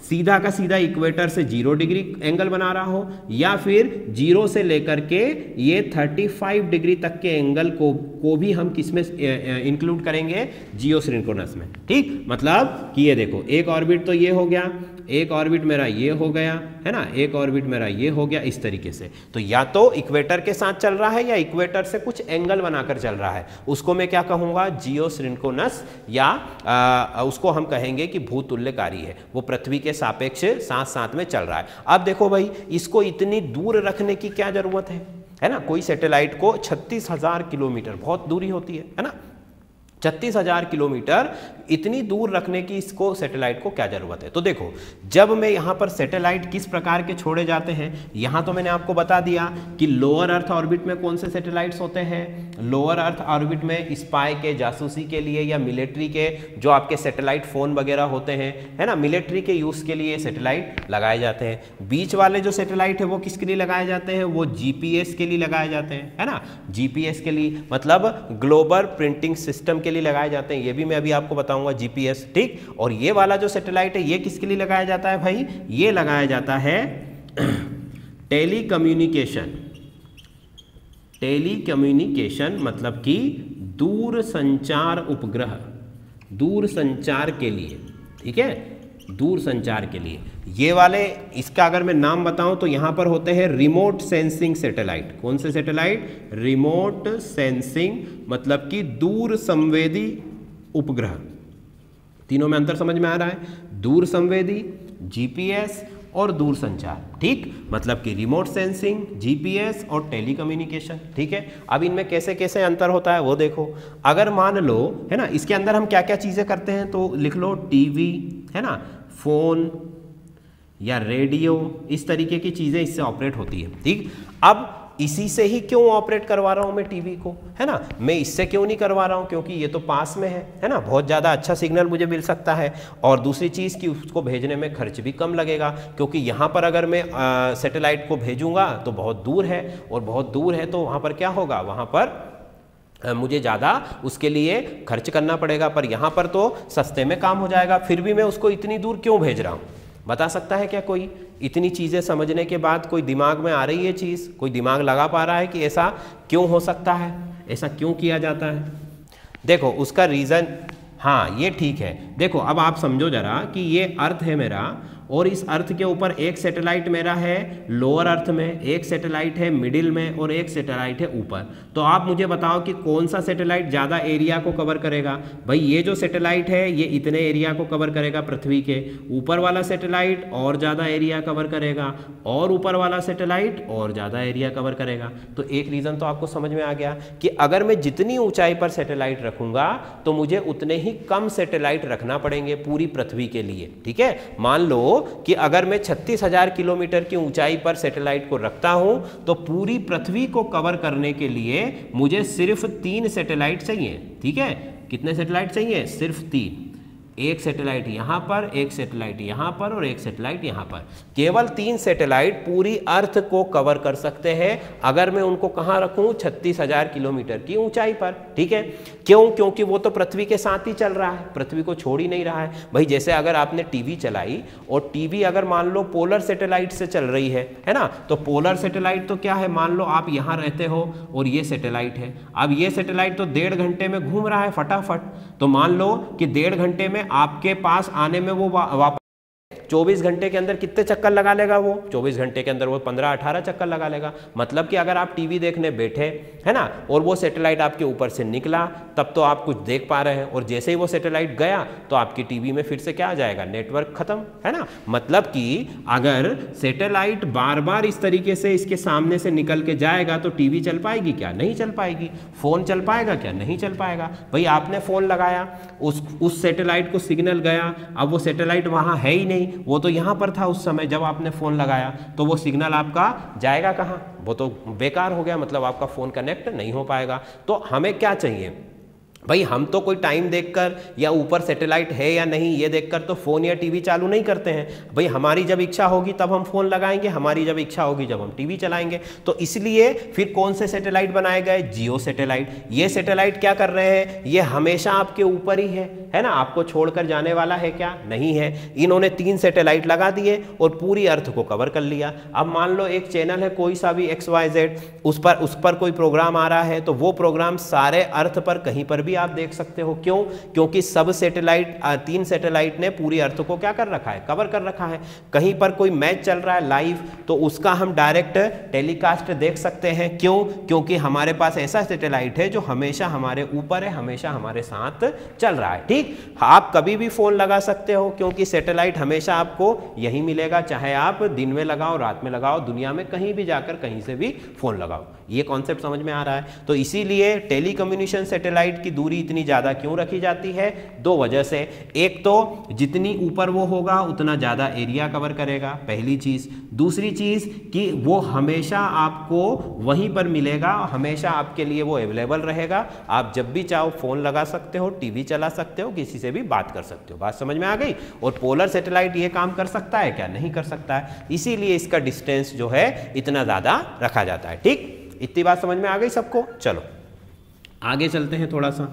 A: सीधा का सीधा इक्वेटर से 0 डिग्री एंगल बना रहा हो, या फिर 0 से लेकर के ये 35 डिग्री तक के एंगल को भी हम किसमें इंक्लूड करेंगे? जियो सिंक्रोनस में। ठीक, मतलब कि ये देखो, एक ऑर्बिट तो ये हो गया, एक ऑर्बिट मेरा ये हो गया, है ना, एक ऑर्बिट मेरा ये हो गया, इस तरीके से। तो या तो इक्वेटर के साथ चल रहा है या इक्वेटर से कुछ एंगल बनाकर चल रहा है, उसको मैं क्या कहूँगा? जियो सिंक्रोनस, या उसको हम कहेंगे कि भूतुल्यकारी है, वो पृथ्वी के सापेक्ष साथ साथ में चल रहा है। अब देखो भाई, इसको इतनी दूर रखने की क्या जरूरत है? है ना, कोई सैटेलाइट को 36,000 किलोमीटर, बहुत दूरी होती है ना, 36,000 किलोमीटर इतनी दूर रखने की इसको सैटेलाइट को क्या जरूरत है। तो देखो, जब मैं यहाँ पर सैटेलाइट किस प्रकार के छोड़े जाते हैं, यहाँ तो मैंने आपको बता दिया कि लोअर अर्थ ऑर्बिट में कौन से सैटेलाइट्स होते हैं। लोअर अर्थ ऑर्बिट में स्पाई के, जासूसी के लिए या मिलिट्री के जो आपके सैटेलाइट फोन वगैरह होते हैं, है ना, मिलिट्री के यूज के लिए सैटेलाइट लगाए जाते हैं। बीच वाले जो सैटेलाइट है वो किसके लिए लगाए जाते हैं, वो जीपीएस के लिए लगाए जाते हैं, है ना, जीपीएस के लिए, मतलब ग्लोबल प्रिंटिंग सिस्टम के लिए लगाए जाते हैं। ये भी मैं अभी आपको बताऊंगा, जीपीएस, ठीक। और ये वाला जो सैटेलाइट है ये किसके लिए लगाया जाता है भाई, ये लगाया जाता है टेलीकम्युनिकेशन। टेलीकम्युनिकेशन मतलब कि दूर संचार उपग्रह, दूर संचार के लिए, ठीक है, दूर संचार के लिए। ये वाले, इसका अगर मैं नाम बताऊं तो यहां पर होते हैं रिमोट सेंसिंग सैटेलाइट। कौन से सैटेलाइट, रिमोट सेंसिंग मतलब कि दूर संवेदी उपग्रह। तीनों में अंतर समझ में आ रहा है, दूर संवेदी, जीपीएस और दूर संचार, ठीक, मतलब कि रिमोट सेंसिंग, जीपीएस और टेलीकम्युनिकेशन, ठीक है। अब इनमें कैसे कैसे अंतर होता है वो देखो। अगर मान लो, है ना, इसके अंदर हम क्या क्या चीजें करते हैं तो लिख लो, टीवी, है ना, फोन या रेडियो, इस तरीके की चीजें इससे ऑपरेट होती है, ठीक। अब इसी से ही क्यों ऑपरेट करवा रहा हूं मैं टीवी को, है ना, मैं इससे क्यों नहीं करवा रहा हूं, क्योंकि ये तो पास में है ना, बहुत ज़्यादा अच्छा सिग्नल मुझे मिल सकता है। और दूसरी चीज़ कि उसको भेजने में खर्च भी कम लगेगा, क्योंकि यहाँ पर अगर मैं सैटेलाइट को भेजूंगा तो बहुत दूर है, और बहुत दूर है तो वहाँ पर क्या होगा, वहाँ पर मुझे ज़्यादा उसके लिए खर्च करना पड़ेगा। पर यहाँ पर तो सस्ते में काम हो जाएगा। फिर भी मैं उसको इतनी दूर क्यों भेज रहा हूँ, बता सकता है क्या कोई? इतनी चीज़ें समझने के बाद कोई दिमाग में आ रही है चीज़, कोई दिमाग लगा पा रहा है कि ऐसा क्यों हो सकता है, ऐसा क्यों किया जाता है? देखो उसका रीज़न, हाँ ये ठीक है। देखो अब आप समझो जरा कि ये अर्थ है मेरा, और इस अर्थ के ऊपर एक सैटेलाइट मेरा है लोअर अर्थ में, एक सैटेलाइट है मिडिल में, और एक सैटेलाइट है ऊपर। तो आप मुझे बताओ कि कौन सा सैटेलाइट ज़्यादा एरिया को कवर करेगा? भाई ये जो सैटेलाइट है ये इतने एरिया को कवर करेगा पृथ्वी के, ऊपर वाला सैटेलाइट और ज़्यादा एरिया कवर करेगा, और ऊपर वाला सैटेलाइट और ज़्यादा एरिया कवर करेगा। तो एक रीज़न तो आपको समझ में आ गया कि अगर मैं जितनी ऊंचाई पर सैटेलाइट रखूंगा तो मुझे उतने ही कम सैटेलाइट रखना पड़ेंगे पूरी पृथ्वी के लिए, ठीक है। मान लो कि अगर मैं 36,000 किलोमीटर की ऊंचाई पर सैटेलाइट को रखता हूं तो पूरी पृथ्वी को कवर करने के लिए मुझे सिर्फ 3 सैटेलाइट चाहिए, ठीक है। कितने सैटेलाइट चाहिए? सिर्फ 3। एक सैटेलाइट यहाँ पर, एक सैटेलाइट यहाँ पर, और एक सैटेलाइट यहाँ पर। केवल 3 सैटेलाइट पूरी अर्थ को कवर कर सकते हैं अगर मैं उनको कहाँ रखूँ? 36,000 किलोमीटर की ऊंचाई पर, ठीक है। क्यों? क्योंकि वो तो पृथ्वी के साथ ही चल रहा है, पृथ्वी को छोड़ ही नहीं रहा है। भाई जैसे अगर आपने टीवी चलाई और टीवी अगर मान लो पोलर सैटेलाइट से चल रही है ना, तो पोलर सैटेलाइट तो क्या है, मान लो आप यहाँ रहते हो और ये सैटेलाइट है। अब ये सैटेलाइट तो 1.5 घंटे में घूम रहा है फटाफट, तो मान लो कि 1.5 घंटे में आपके पास आने में वो वापस 24 घंटे के अंदर कितने चक्कर लगा लेगा वो? 24 घंटे के अंदर वो 15-18 चक्कर लगा लेगा। मतलब कि अगर आप टीवी देखने बैठे, है ना, और वो सैटेलाइट आपके ऊपर से निकला तब तो आप कुछ देख पा रहे हैं, और जैसे ही वो सैटेलाइट गया तो आपकी टीवी में फिर से क्या आ जाएगा? नेटवर्क खत्म, है ना। मतलब कि अगर सैटेलाइट बार बार इस तरीके से इसके सामने से निकल के जाएगा तो टीवी चल पाएगी क्या? नहीं चल पाएगी। फोन चल पाएगा क्या? नहीं चल पाएगा। भाई आपने फोन लगाया, उस सैटेलाइट को सिग्नल गया, अब वो सैटेलाइट वहाँ है ही नहीं, वो तो यहाँ पर था उस समय जब आपने फ़ोन लगाया, तो वो सिग्नल आपका जाएगा कहाँ? वो तो बेकार हो गया, मतलब आपका फ़ोन कनेक्ट नहीं हो पाएगा। तो हमें क्या चाहिए भाई? हम तो कोई टाइम देखकर या ऊपर सैटेलाइट है या नहीं ये देखकर तो फ़ोन या टीवी चालू नहीं करते हैं। भाई हमारी जब इच्छा होगी तब हम फ़ोन लगाएंगे, हमारी जब इच्छा होगी जब हम टीवी चलाएंगे। तो इसलिए फिर कौन से सैटेलाइट बनाए गए? जियो सैटेलाइट। ये सैटेलाइट क्या कर रहे हैं? ये हमेशा आपके ऊपर ही है ना, आपको छोड़कर जाने वाला है क्या? नहीं है। इन्होंने 3 सैटेलाइट लगा दिए और पूरी अर्थ को कवर कर लिया। अब मान लो एक चैनल है कोई सा भी XYZ, उस पर कोई प्रोग्राम आ रहा है तो वो प्रोग्राम सारे अर्थ पर कहीं पर भी आप देख सकते हो। क्यों? क्योंकि सब सैटेलाइट 3 सैटेलाइट ने पूरी अर्थ को क्या कर रखा है, कवर कर रखा है। कहीं पर कोई मैच चल रहा है लाइव तो उसका हम डायरेक्ट टेलीकास्ट देख सकते हैं। क्यों? क्योंकि हमारे पास ऐसा सैटेलाइट है जो हमेशा हमारे ऊपर है, हमेशा हमारे साथ चल रहा है। ठीक, आप कभी भी फोन लगा सकते हो क्योंकि सैटेलाइट हमेशा आपको यही मिलेगा, चाहे आप दिन में लगाओ रात में लगाओ, दुनिया में कहीं भी जाकर कहीं से भी फोन लगाओ। ये कॉन्सेप्ट समझ में आ रहा है? तो इसीलिए टेलीकम्युनिकेशन सैटेलाइट की दूरी इतनी ज़्यादा क्यों रखी जाती है? 2 वजह से। एक तो जितनी ऊपर वो होगा उतना ज़्यादा एरिया कवर करेगा, पहली चीज़। दूसरी चीज़ कि वो हमेशा आपको वहीं पर मिलेगा, हमेशा आपके लिए वो अवेलेबल रहेगा। आप जब भी चाहो फ़ोन लगा सकते हो, टीवी चला सकते हो, किसी से भी बात कर सकते हो। बात समझ में आ गई? और पोलर सैटेलाइट ये काम कर सकता है क्या? नहीं कर सकता है। इसीलिए इसका डिस्टेंस जो है इतना ज़्यादा रखा जाता है। ठीक, इतनी बात समझ में आ गई सबको? चलो आगे चलते हैं थोड़ा सा।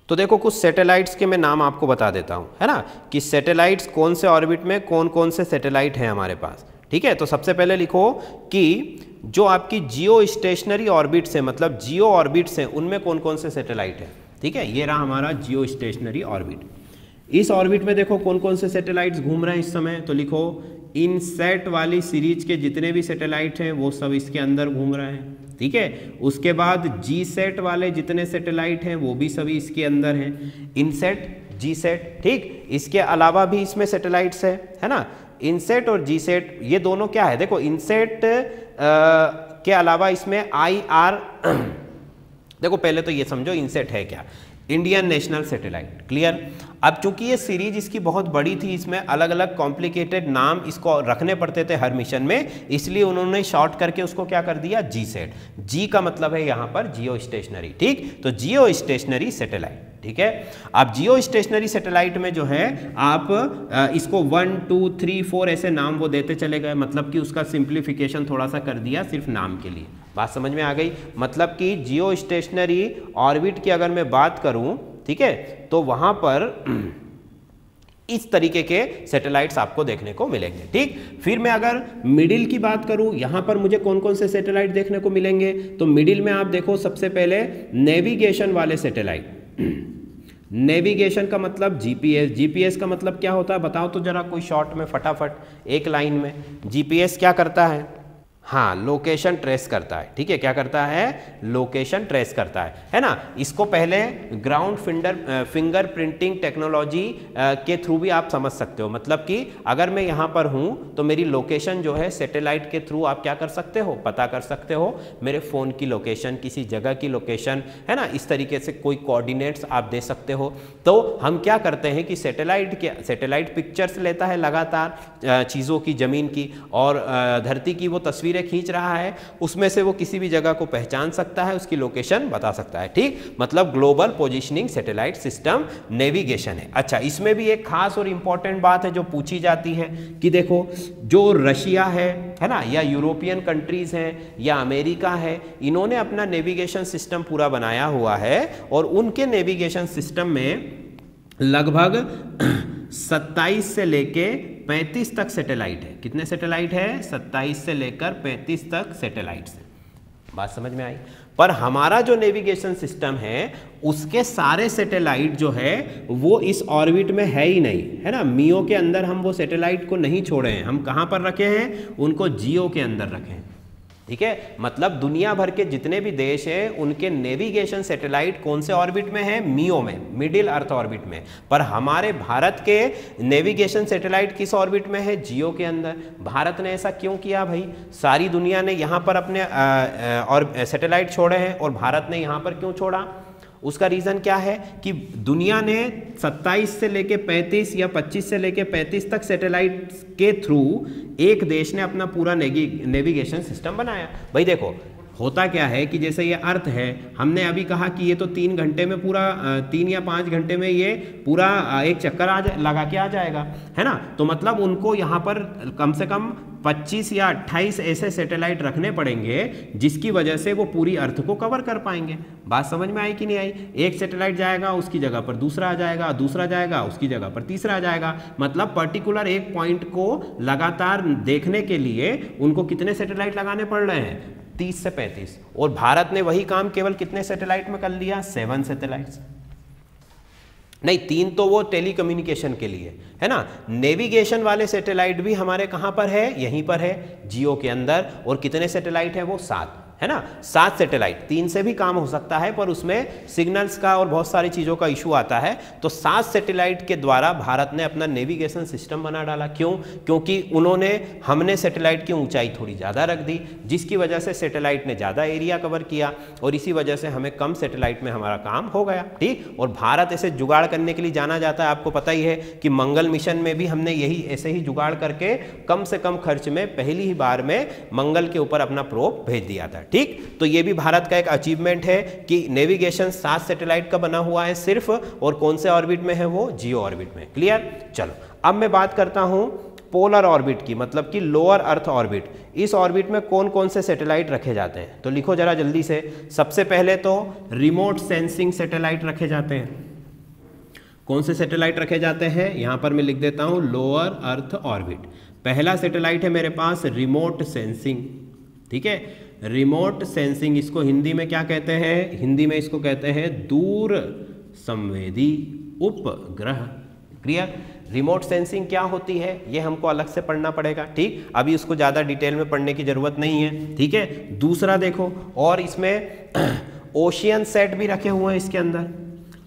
A: तो देखो कुछ सैटेलाइट्स के मैं नाम आपको बता देता हूँ, है ना, कि सैटेलाइट्स कौन से ऑर्बिट में कौन कौन से सैटेलाइट हैं हमारे पास। ठीक है, तो सबसे पहले लिखो कि जो आपकी जियो स्टेशनरी ऑर्बिट्स हैं, मतलब जियो ऑर्बिट्स हैं, उनमें कौन कौन से सैटेलाइट हैं। ठीक है, ये रहा हमारा जियो स्टेशनरी ऑर्बिट। इस ऑर्बिट में देखो कौन कौन से सैटेलाइट्स घूम रहे हैं इस समय। तो लिखो इनसैट वाली सीरीज के जितने भी सैटेलाइट हैं वो सब इसके अंदर घूम रहे हैं। ठीक है, उसके बाद जी सेट वाले जितने सैटेलाइट हैं वो भी सभी इसके अंदर हैं, इनसेट जी सेट। ठीक, इसके अलावा भी इसमें सैटेलाइट्स है ना, इनसेट और जी सेट, ये दोनों क्या है, देखो इनसेट के अलावा इसमें IR देखो पहले तो ये समझो इनसेट है क्या, इंडियन नेशनल सैटेलाइट। क्लियर? अब चूंकि ये सीरीज इसकी बहुत बड़ी थी, इसमें अलग अलग कॉम्प्लिकेटेड नाम इसको रखने पड़ते थे हर मिशन में, इसलिए उन्होंने शॉर्ट करके उसको क्या कर दिया, जी सेट। जी का मतलब है यहाँ पर जियो स्टेशनरी। ठीक, तो जियो स्टेशनरी सैटेलाइट। ठीक है, आप जियो स्टेशनरी सैटेलाइट में जो है आप इसको 1 2 3 4 ऐसे नाम वो देते चले गए, मतलब कि उसका सिंप्लीफिकेशन थोड़ा सा कर दिया सिर्फ नाम के लिए। बात समझ में आ गई? मतलब कि जियो स्टेशनरी ऑर्बिट की अगर मैं बात करूं, ठीक है, तो वहां पर इस तरीके के सैटेलाइट्स आपको देखने को मिलेंगे। ठीक, फिर मैं अगर मिडिल की बात करूं, यहां पर मुझे कौन कौन से सैटेलाइट देखने को मिलेंगे, तो मिडिल में आप देखो सबसे पहले नेविगेशन वाले सैटेलाइट। नेविगेशन का मतलब जीपीएस। जीपीएस का मतलब क्या होता है बताओ तो जरा, कोई शॉर्ट में फटाफट एक लाइन में। जीपीएस क्या करता है? हाँ, लोकेशन ट्रेस करता है। ठीक है, क्या करता है? लोकेशन ट्रेस करता है ना। इसको पहले ग्राउंड फिंगर प्रिंटिंग टेक्नोलॉजी के थ्रू भी आप समझ सकते हो। मतलब कि अगर मैं यहाँ पर हूँ तो मेरी लोकेशन जो है सैटेलाइट के थ्रू आप क्या कर सकते हो, पता कर सकते हो। मेरे फ़ोन की लोकेशन, किसी जगह की लोकेशन, है ना, इस तरीके से कोई कोऑर्डिनेट्स आप दे सकते हो। तो हम क्या करते हैं कि सैटेलाइट पिक्चर्स लेता है लगातार चीज़ों की, ज़मीन की और धरती की वो तस्वीर खींच रहा है, उसमें से वो किसी भी जगह को पहचान सकता है, उसकी लोकेशन बता सकता है। ठीक, मतलब global positioning satellite system navigation है। अच्छा, इसमें भी एक खास और इंपॉर्टेंट बात है जो पूछी जाती है कि देखो जो रशिया है ना, या यूरोपियन कंट्रीज हैं या अमेरिका है, इन्होंने अपना नेविगेशन सिस्टम पूरा बनाया हुआ है और उनके नेविगेशन सिस्टम में लगभग 27 से लेके 35 तक सैटेलाइट है। कितने सैटेलाइट है? 27 से लेकर 35 तक सैटेलाइट्स है। बात समझ में आई? पर हमारा जो नेविगेशन सिस्टम है उसके सारे सैटेलाइट जो है वो इस ऑर्बिट में है ही नहीं, है ना। मियो के अंदर हम वो सैटेलाइट को नहीं छोड़े हैं, हम कहाँ पर रखे हैं? उनको जियो के अंदर रखे हैं। ठीक है, मतलब दुनिया भर के जितने भी देश हैं उनके नेविगेशन सैटेलाइट कौन से ऑर्बिट में है? मियो में, मिडिल अर्थ ऑर्बिट में। पर हमारे भारत के नेविगेशन सैटेलाइट किस ऑर्बिट में है? जियो के अंदर। भारत ने ऐसा क्यों किया भाई? सारी दुनिया ने यहाँ पर अपने और सैटेलाइट छोड़े हैं और भारत ने यहाँ पर क्यों छोड़ा? उसका रीज़न क्या है कि दुनिया ने 27 से लेके 35 या 25 से लेके 35 तक सैटेलाइट के थ्रू एक देश ने अपना पूरा नेविगेशन सिस्टम बनाया। भाई देखो होता क्या है कि जैसे ये अर्थ है, हमने अभी कहा कि ये तो 3 घंटे में पूरा 3 या 5 घंटे में ये पूरा एक चक्कर लगा के आ जाएगा, है ना। तो मतलब उनको यहाँ पर कम से कम 25 या 28 ऐसे सैटेलाइट रखने पड़ेंगे जिसकी वजह से वो पूरी अर्थ को कवर कर पाएंगे। बात समझ में आई कि नहीं आई? एक सैटेलाइट जाएगा उसकी जगह पर दूसरा आ जाएगा, दूसरा जाएगा उसकी जगह पर तीसरा आ जाएगा। मतलब पर्टिकुलर एक पॉइंट को लगातार देखने के लिए उनको कितने सैटेलाइट लगाने पड़ रहे हैं? 30 से 35, और भारत ने वही काम केवल कितने सैटेलाइट में कर लिया? 7 सैटेलाइट्स। नहीं, 3 तो वो टेलीकम्युनिकेशन के लिए है ना। नेविगेशन वाले सैटेलाइट भी हमारे कहाँ पर है? यहीं पर है, जियो के अंदर। और कितने सैटेलाइट है वो? 7 है ना, 7 सैटेलाइट। 3 से भी काम हो सकता है, पर उसमें सिग्नल्स का और बहुत सारी चीज़ों का इशू आता है। तो 7 सैटेलाइट के द्वारा भारत ने अपना नेविगेशन सिस्टम बना डाला। क्यों? क्योंकि हमने सैटेलाइट की ऊंचाई थोड़ी ज़्यादा रख दी, जिसकी वजह से सैटेलाइट ने ज़्यादा एरिया कवर किया, और इसी वजह से हमें कम सैटेलाइट में हमारा काम हो गया। ठीक, और भारत ऐसे जुगाड़ करने के लिए जाना जाता है। आपको पता ही है कि मंगल मिशन में भी हमने यही ऐसे ही जुगाड़ करके कम से कम खर्च में पहली ही बार में मंगल के ऊपर अपना प्रोब भेज दिया था। ठीक, तो ये भी भारत का एक अचीवमेंट है कि नेविगेशन 7 सैटेलाइट का बना हुआ है सिर्फ, और कौन से ऑर्बिट में है वो? जियो ऑर्बिट में। क्लियर? चलो अब मैं बात करता हूं पोलर ऑर्बिट की, मतलब कि लोअर अर्थ ऑर्बिट। इस ऑर्बिट में कौन कौन से सैटेलाइट रखे जाते हैं? तो लिखो जरा जल्दी से। सबसे पहले तो रिमोट सेंसिंग सैटेलाइट रखे जाते हैं। कौन से सैटेलाइट रखे जाते हैं? यहां पर मैं लिख देता हूं लोअर अर्थ ऑर्बिट। पहला सैटेलाइट है मेरे पास रिमोट सेंसिंग। ठीक है, रिमोट सेंसिंग, इसको हिंदी में क्या कहते हैं? हिंदी में इसको कहते हैं दूर संवेदी उपग्रह। क्लियर? रिमोट सेंसिंग क्या होती है ये हमको अलग से पढ़ना पड़ेगा। ठीक, अभी उसको ज़्यादा डिटेल में पढ़ने की ज़रूरत नहीं है। ठीक है, दूसरा देखो, और इसमें ओशियन सेट भी रखे हुए हैं इसके अंदर।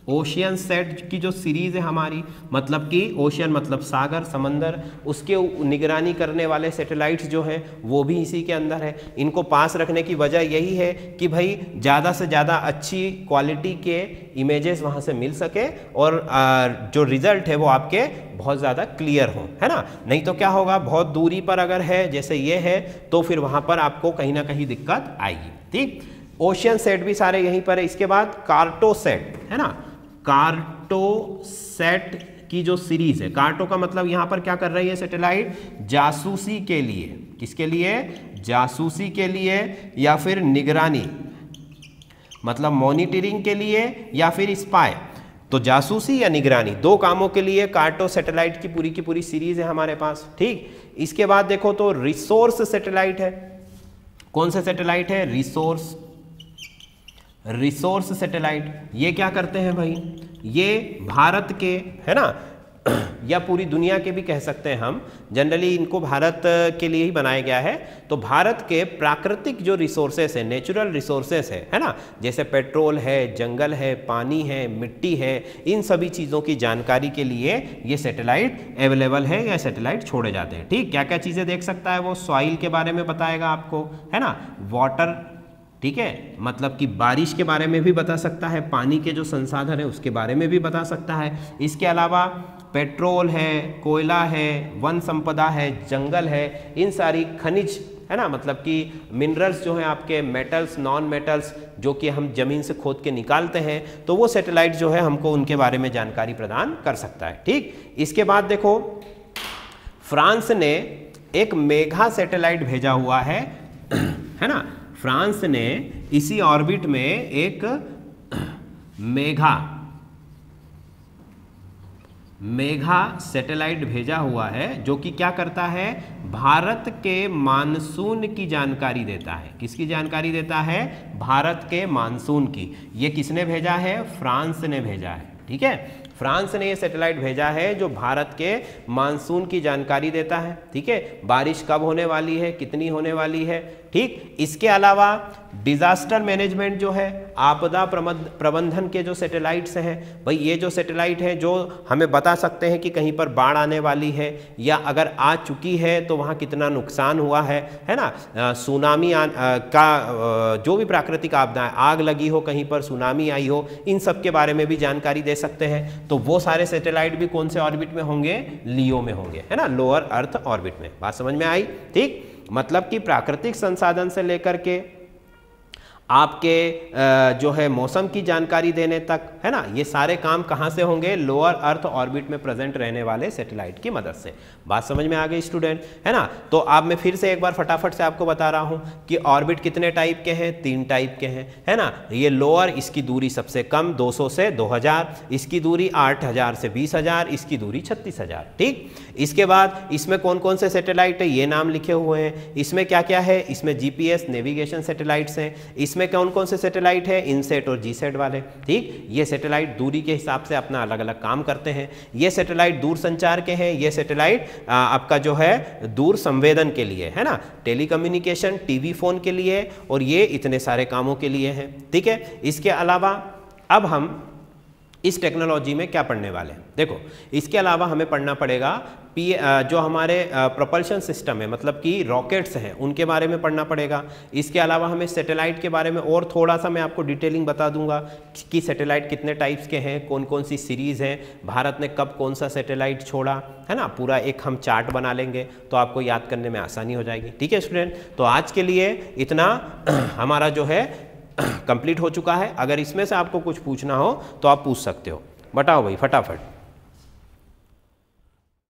A: ओशियन सेट की जो सीरीज है हमारी, मतलब कि ओशियन मतलब सागर, समंदर, उसके निगरानी करने वाले सैटेलाइट्स जो हैं वो भी इसी के अंदर है। इनको पास रखने की वजह यही है कि भाई ज़्यादा से ज़्यादा अच्छी क्वालिटी के इमेजेस वहाँ से मिल सके, और जो रिजल्ट है वो आपके बहुत ज़्यादा क्लियर हो, है ना। नहीं तो क्या होगा, बहुत दूरी पर अगर है जैसे ये है, तो फिर वहाँ पर आपको कहीं ना कहीं दिक्कत आएगी। ठीक, ओशियन सेट भी सारे यहीं पर है। इसके बाद कार्टो सेट है ना, कार्टो सेट की जो सीरीज है, कार्टो का मतलब यहां पर क्या कर रही है सैटेलाइट? जासूसी के लिए। किसके लिए? जासूसी के लिए, या फिर निगरानी मतलब मॉनिटरिंग के लिए, या फिर स्पाई। तो जासूसी या निगरानी, 2 कामों के लिए कार्टो सैटेलाइट की पूरी सीरीज है हमारे पास। ठीक, इसके बाद देखो तो रिसोर्स सैटेलाइट है। कौन सा सैटेलाइट है? Resource satellite. ये क्या करते हैं भाई? ये भारत के, है ना, या पूरी दुनिया के भी कह सकते हैं हम, जनरली इनको भारत के लिए ही बनाया गया है। तो भारत के प्राकृतिक जो रिसोर्सेस है, नेचुरल रिसोर्सेस है ना, जैसे पेट्रोल है, जंगल है, पानी है, मिट्टी है, इन सभी चीज़ों की जानकारी के लिए ये सैटेलाइट अवेलेबल है, या सैटेलाइट छोड़े जाते हैं। ठीक, क्या क्या चीज़ें देख सकता है वो? सॉइल के बारे में बताएगा आपको, है ना, वाटर, ठीक है, मतलब कि बारिश के बारे में भी बता सकता है, पानी के जो संसाधन है उसके बारे में भी बता सकता है। इसके अलावा पेट्रोल है, कोयला है, वन संपदा है, जंगल है, इन सारी खनिज, है ना, मतलब कि मिनरल्स जो हैं आपके, मेटल्स, नॉन मेटल्स, जो कि हम जमीन से खोद के निकालते हैं, तो वो सैटेलाइट जो है हमको उनके बारे में जानकारी प्रदान कर सकता है। ठीक, इसके बाद देखो फ्रांस ने एक मेघा सैटेलाइट भेजा हुआ है ना। फ्रांस ने इसी ऑर्बिट में एक मेघा सैटेलाइट भेजा हुआ है, जो कि क्या करता है? भारत के मानसून की जानकारी देता है। किसकी जानकारी देता है? भारत के मानसून की। ये किसने भेजा है? फ्रांस ने भेजा है। ठीक है, फ्रांस ने ये सैटेलाइट भेजा है जो भारत के मानसून की जानकारी देता है। ठीक है, बारिश कब होने वाली है, कितनी होने वाली है। ठीक, इसके अलावा डिजास्टर मैनेजमेंट जो है, आपदा प्रबंधन के जो सैटेलाइट्स हैं भाई, ये जो सैटेलाइट हैं जो हमें बता सकते हैं कि कहीं पर बाढ़ आने वाली है, या अगर आ चुकी है तो वहाँ कितना नुकसान हुआ है ना, सुनामी का जो भी प्राकृतिक आपदाएं, आग लगी हो कहीं पर, सुनामी आई हो, इन सब के बारे में भी जानकारी दे सकते हैं। तो वो सारे सैटेलाइट भी कौन से ऑर्बिट में होंगे? लियो में होंगे, है ना, लोअर अर्थ ऑर्बिट में। बात समझ में आई? ठीक, मतलब कि प्राकृतिक संसाधन से लेकर के आपके जो है मौसम की जानकारी देने तक, है ना, ये सारे काम कहाँ से होंगे? लोअर अर्थ ऑर्बिट में प्रेजेंट रहने वाले सैटेलाइट की मदद से। बात समझ में आ गई स्टूडेंट, है ना? तो अब मैं फिर से एक बार फटाफट से आपको बता रहा हूँ कि ऑर्बिट कितने टाइप के हैं? 3 टाइप के हैं, है ना? ये लोअर, इसकी दूरी सबसे कम 200 से 2000, इसकी दूरी 8000 से 20000, इसकी दूरी 36000, ठीक। इसके बाद इसमें कौन कौन से सैटेलाइट है ये नाम लिखे हुए हैं। इसमें क्या क्या है? इसमें जीपीएस नेविगेशन सैटेलाइट्स हैं। इसमें कौन कौन से सैटेलाइट है? इनसेट और जीसेट वाले, ठीक। ये सैटेलाइट दूरी के हिसाब से अपना अलग अलग काम करते हैं। ये सैटेलाइट दूर संचार के हैं, ये सैटेलाइट आपका जो है दूर संवेदन के लिए, है ना, टेलीकम्युनिकेशन, टीवी फोन के लिए, और ये इतने सारे कामों के लिए हैं, ठीक है। इसके अलावा अब हम इस टेक्नोलॉजी में क्या पढ़ने वाले हैं? देखो, इसके अलावा हमें पढ़ना पड़ेगा जो हमारे प्रोपल्शन सिस्टम है, मतलब कि रॉकेट्स हैं, उनके बारे में पढ़ना पड़ेगा। इसके अलावा हमें सैटेलाइट के बारे में और थोड़ा सा मैं आपको डिटेलिंग बता दूंगा कि सैटेलाइट कितने टाइप्स के हैं, कौन कौन सी सीरीज़ हैं, भारत ने कब कौन सा सैटेलाइट छोड़ा, है ना, पूरा एक हम चार्ट बना लेंगे तो आपको याद करने में आसानी हो जाएगी, ठीक है स्टूडेंट। तो आज के लिए इतना हमारा जो है कंप्लीट हो चुका है। अगर इसमें से आपको कुछ पूछना हो तो आप पूछ सकते हो, बताओ भाई फटाफट।